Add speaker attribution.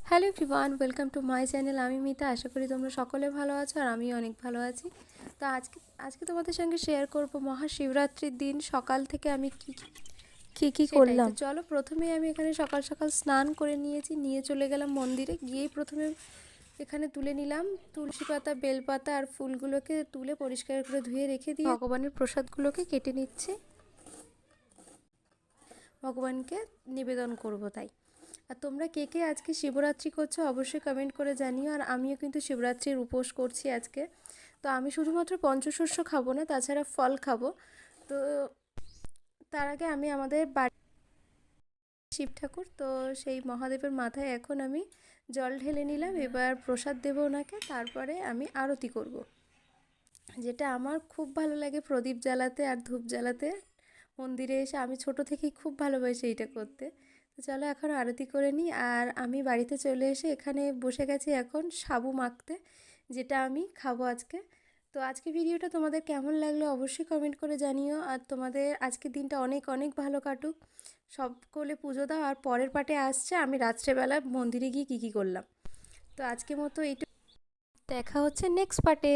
Speaker 1: Hello everyone, welcome to my channel. আমি মিতা। আশা করি তোমরা সকলে ভালো আছো আর আমিও অনেক ভালো আছি। তো আজকে তোমাদের সঙ্গে শেয়ার করব মহাশিবরাত্রির দিন সকাল থেকে আমি কি
Speaker 2: সেটাই
Speaker 1: করলাম।
Speaker 2: তো।
Speaker 1: চলো, প্রথমেই আমি এখানে সকাল সকাল স্নান করে নিয়েছি, নিয়ে চলে গেলাম মন্দিরে। গিয়েই প্রথমে এখানে তুলে নিলাম তুলসী পাতা, বেলপাতা আর ফুলগুলোকে তুলে পরিষ্কার করে ধুয়ে রেখে দিয়ে ভগবানের প্রসাদগুলোকে কেটে নিচ্ছি, ভগবানকে নিবেদন করব তাই। আর তোমরা কে কে আজকে শিবরাত্রি করছো অবশ্যই কমেন্ট করে জানিও। আর আমিও কিন্তু শিবরাত্রির উপোস করছি আজকে। তো আমি শুধুমাত্র পঞ্চশস্য খাবো না, তাছাড়া ফল খাবো। তো তার আগে আমি আমাদের বাড়ি শিব ঠাকুর, তো সেই মহাদেবের মাথায় এখন আমি জল ঢেলে নিলাম। এবার প্রসাদ দেবো ওনাকে, তারপরে আমি আরতি করব। যেটা আমার খুব ভালো লাগে প্রদীপ জ্বালাতে আর ধূপ জ্বালাতে। মন্দিরে এসে আমি ছোট থেকেই খুব ভালোবাসি এটা করতে। তো চলো এখন আরতি করে নিই। আর আমি বাড়িতে চলে এসে এখানে বসে গেছি এখন সাবু মাখতে, যেটা আমি খাবো আজকে। তো আজকে ভিডিওটা তোমাদের কেমন লাগলো অবশ্যই কমেন্ট করে জানিও। আর তোমাদের আজকের দিনটা অনেক অনেক ভালো কাটুক। সকলে পুজো দাও। আর পরের পার্টে আসছে আমি রাত্রেবেলা মন্দিরে গিয়ে কী করলাম। তো আজকের মতো এইটুকু, দেখা হচ্ছে নেক্সট পার্টে।